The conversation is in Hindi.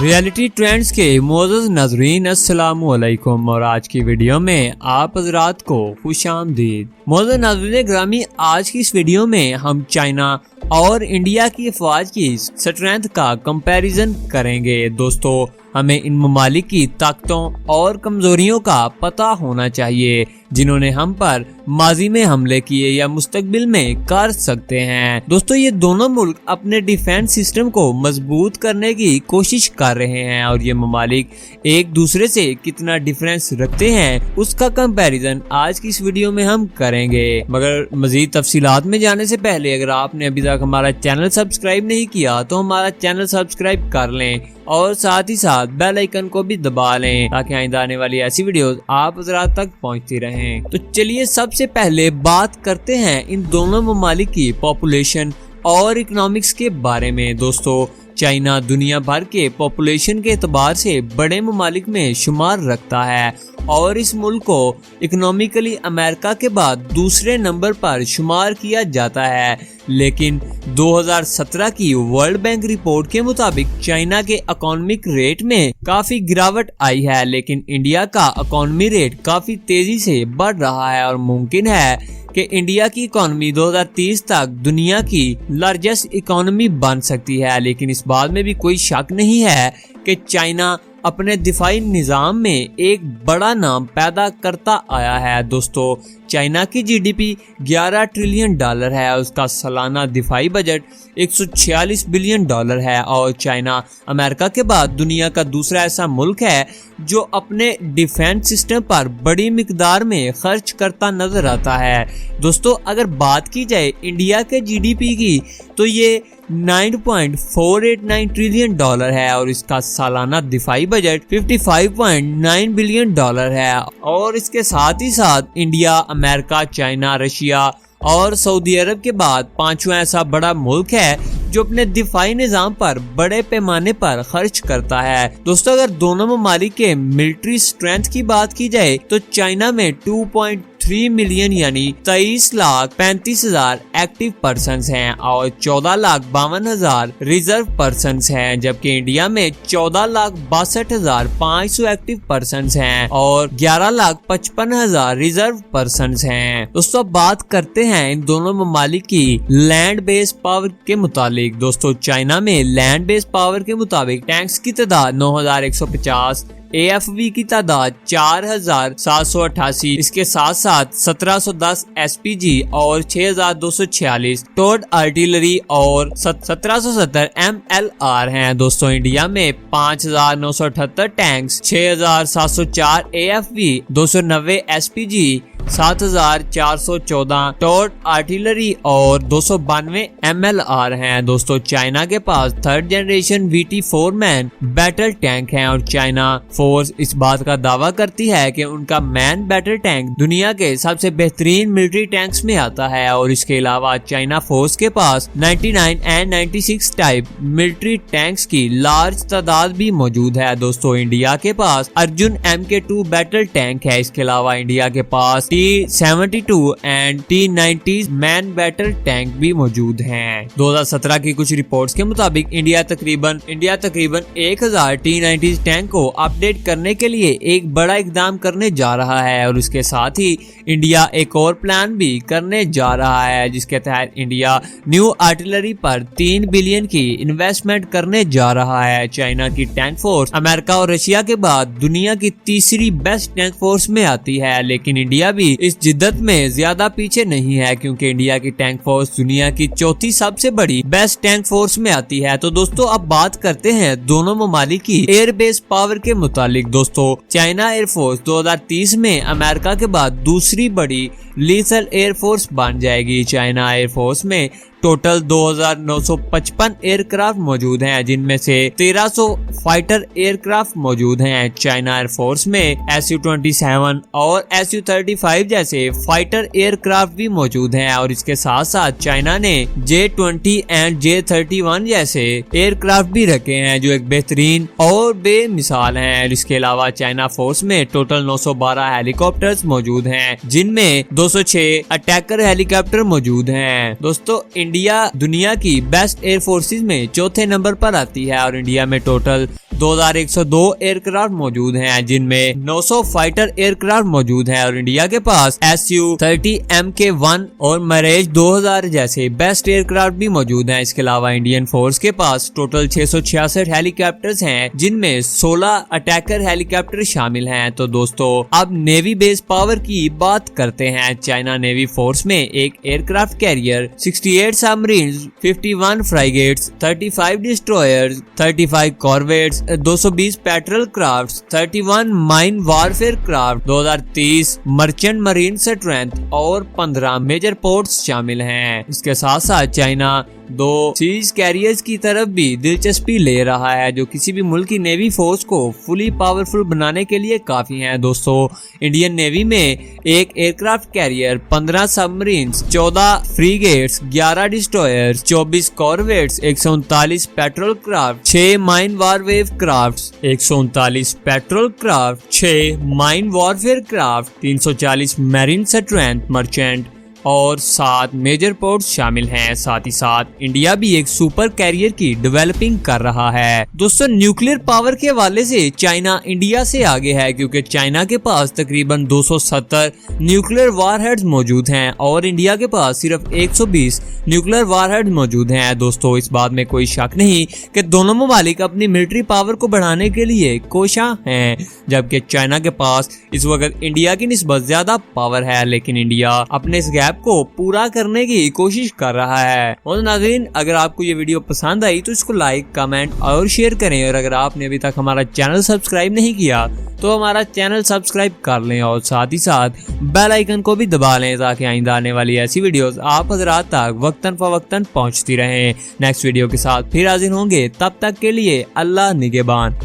रियलिटी ट्रेंड्स के मोअज़्ज़ज़ नाज़रीन अस्सलामु अलैकुम और आज की वीडियो में आप हज़रात को खुशामदीद। मोअज़्ज़ज़ नाज़रीन ग्रामी, आज की इस वीडियो में हम चाइना और इंडिया की अफवाज की स्ट्रेंथ का कंपैरिजन करेंगे। दोस्तों, हमें इन ममालिक की ताकतों और कमजोरियों का पता होना चाहिए जिन्होंने हम पर माजी में हमले किए या मुस्तकबिल में कर सकते हैं। दोस्तों, ये दोनों मुल्क अपने डिफेंस सिस्टम को मजबूत करने की कोशिश कर रहे हैं और ये ममालिक एक दूसरे से कितना डिफरेंस रखते हैं उसका कंपैरिजन आज की इस वीडियो में हम करेंगे। मगर मजीद तफसीलात में जाने से पहले अगर आपने अभी तक हमारा चैनल सब्सक्राइब नहीं किया तो हमारा चैनल सब्सक्राइब कर लें और साथ ही साथ बेल आइकन को भी दबा लें ताकि आइंदा आने वाली ऐसी वीडियोस आप हज़रात तक पहुंचती रहें। तो चलिए सबसे पहले बात करते हैं इन दोनों ममालिक की पॉपुलेशन और इकोनॉमिक्स के बारे में। दोस्तों, चाइना दुनिया भर के पॉपुलेशन के एतबार से बड़े ममालिक में शुमार रखता है और इस मुल्क को इकोनॉमिकली अमेरिका के बाद दूसरे नंबर पर शुमार किया जाता है। लेकिन 2017 की वर्ल्ड बैंक रिपोर्ट के मुताबिक चाइना के इकोनॉमिक रेट में काफी गिरावट आई है, लेकिन इंडिया का इकोनॉमी रेट काफी तेजी से बढ़ रहा है और मुमकिन है कि इंडिया की इकोनॉमी 2030 तक दुनिया की लार्जेस्ट इकोनॉमी बन सकती है। लेकिन इस बात में भी कोई शक नहीं है कि चाइना अपने दिफाई निज़ाम में एक बड़ा नाम पैदा करता आया है। दोस्तों, चाइना की जीडीपी 11 ट्रिलियन डॉलर है, उसका सालाना दिफाई बजट 146 बिलियन डॉलर है और चाइना अमेरिका के बाद दुनिया का दूसरा ऐसा मुल्क है जो अपने डिफेंस सिस्टम पर बड़ी मिकदार में खर्च करता नजर आता है। दोस्तों, अगर बात की जाए इंडिया के जीडीपी की तो ये 9.489 ट्रिलियन डॉलर है और इसका सालाना दिफाई बजट 55.9 बिलियन डॉलर है। और इसके साथ ही साथ इंडिया, अमेरिका, चाइना, रशिया और सऊदी अरब के बाद पांचवा ऐसा बड़ा मुल्क है जो अपने दिफाई निजाम पर बड़े पैमाने पर खर्च करता है। दोस्तों, अगर दोनों ममालिक के मिलिट्री स्ट्रेंथ की बात की जाए तो चाइना में 2.3 मिलियन यानी 23,35,000 एक्टिव पर्सन्स हैं और 14,52,000 रिजर्व पर्सन्स हैं, जबकि इंडिया में 14,62,500 एक्टिव पर्सन्स हैं और 11,55,000 रिजर्व पर्सन्स हैं। दोस्तों, बात करते हैं इन दोनों ममालिक की लैंड बेस्ड पावर के मुताबिक। दोस्तों, चाइना में लैंड बेस्ड पावर के मुताबिक टैंक्स की तादाद 9,150, AFV की तादाद 4,788, इसके साथ साथ 1,710 SPG और 6,246 टोड आर्टिलरी और 1,770 MLR हैं। दोस्तों, इंडिया में 5,978 tanks, 6,704 AFV, 290 SPG, 7,414 towed artillery और 292 MLR हैं। दोस्तों, चाइना के पास third generation VT4 main battle tank हैं और चाइना फोर्स इस बात का दावा करती है कि उनका मैन बैटल टैंक दुनिया के सबसे बेहतरीन मिलिट्री टैंक्स में आता है। और इसके अलावा चाइना फोर्स के पास 99 एंड 96 टाइप मिलिट्री टैंक्स की लार्ज तादाद भी मौजूद है। दोस्तों, इंडिया के पास अर्जुन MK2 बैटल टैंक है। इसके अलावा इंडिया के पास T-72 and T-90 man battle tank भी मौजूद हैं। 2017 की कुछ रिपोर्ट्स के मुताबिक इंडिया तकरीबन 1000 T-90 टैंक को अपडेट करने के लिए एक बड़ा इकदाम करने जा रहा है और उसके साथ ही इंडिया एक और प्लान भी करने जा रहा है जिसके तहत इंडिया न्यू आर्टिलरी पर 3 बिलियन की इन्वेस्टमेंट करने जा रहा है। चाइना की टैंक फोर्स अमेरिका और रशिया के बाद दुनिया की तीसरी बेस्ट टैंक फोर्स में आती है, लेकिन इंडिया भी इस जिद्दत में ज्यादा पीछे नहीं है क्योंकि इंडिया की टैंक फोर्स दुनिया की चौथी सबसे बड़ी बेस्ट टैंक फोर्स में आती है। तो दोस्तों, अब बात करते हैं दोनों ममालिक की एयर बेस पावर के मुतालिक। दोस्तों, चाइना एयरफोर्स 2030 में अमेरिका के बाद दूसरी बड़ी लीथल एयरफोर्स बन जाएगी। चाइना एयरफोर्स में टोटल 2,955 एयरक्राफ्ट मौजूद हैं, जिनमें से 1,300 फाइटर एयरक्राफ्ट मौजूद हैं। चाइना एयरफोर्स में Su-27 और Su-35 जैसे फाइटर एयरक्राफ्ट भी मौजूद हैं और इसके साथ साथ चाइना ने J-20 एंड J-31 जैसे एयरक्राफ्ट भी रखे हैं जो एक बेहतरीन और बेमिसाल हैं। इसके अलावा चाइना फोर्स में टोटल 912 हेलीकॉप्टर्स मौजूद हैं, जिनमें 206 अटैकर हेलीकॉप्टर मौजूद हैं। दोस्तों, इंडिया दुनिया की बेस्ट एयर फोर्सेस में चौथे नंबर पर आती है और इंडिया में टोटल 2102 एयरक्राफ्ट मौजूद हैं, जिनमें 900 फाइटर एयरक्राफ्ट मौजूद हैं और इंडिया के पास Su-30 Mk1 और मिराज 2000 जैसे बेस्ट एयरक्राफ्ट भी मौजूद हैं। इसके अलावा इंडियन फोर्स के पास टोटल 666 हेलीकॉप्टर्स हैं, जिनमें 16 अटैकर हेलीकॉप्टर शामिल हैं। तो दोस्तों अब नेवी बेस पावर की बात करते हैं। चाइना नेवी फोर्स में एक aircraft career, 68 submarines, 51 फ्राइगेट्स, 35 destroyers, 35 corvettes, 220 petrol craft, 31 mine warfare craft, 2030 merchant marine strength और 15 मेजर पोर्ट्स शामिल हैं। इसके साथ साथ चाइना 2 सीज कैरियर्स की तरफ भी दिलचस्पी ले रहा है, जो किसी भी मुल्क की नेवी फोर्स को फुली पावरफुल बनाने के लिए काफी हैं। दोस्तों इंडियन नेवी में एक aircraft carrier, 15 submarines, 14 frigates, 11 destroyers, 24 corvettes, 139 patrol craft, 6 mine वारवेव craft, 139 patrol craft, 6 mine warfare craft, 340 marine strength merchant और 7 मेजर पोर्ट्स शामिल हैं। साथ ही साथ इंडिया भी एक सुपर कैरियर की डेवलपिंग कर रहा है। दोस्तों न्यूक्लियर पावर के हवाले से चाइना इंडिया से आगे है, क्योंकि चाइना के पास तकरीबन 270 न्यूक्लियर वारहेड्स मौजूद हैं और इंडिया के पास सिर्फ 120 न्यूक्लियर वारहेड्स मौजूद हैं। दोस्तों इस बात में कोई शक नहीं कि दोनों ममालिक अपनी मिलिट्री पावर को बढ़ाने के लिए कोशिश हैं, जबकि चाइना के पास इस वक्त इंडिया की निस्बत ज्यादा पावर है, लेकिन इंडिया अपने इस गैप को पूरा करने की कोशिश कर रहा है। और नाज़रीन अगर आपको ये वीडियो पसंद आई तो इसको लाइक, कमेंट और शेयर करें, और अगर आपने अभी तक हमारा चैनल सब्सक्राइब नहीं किया तो हमारा चैनल सब्सक्राइब कर लें और साथ ही साथ बेल आइकन को भी दबा लें, ताकि आइंदा आने वाली ऐसी वीडियोस आप हजरात तक वक्तन फवक्तन पहुंचती रहें। नेक्स्ट वीडियो के साथ फिर हाजिर होंगे, तब तक के लिए अल्लाह निगहबान।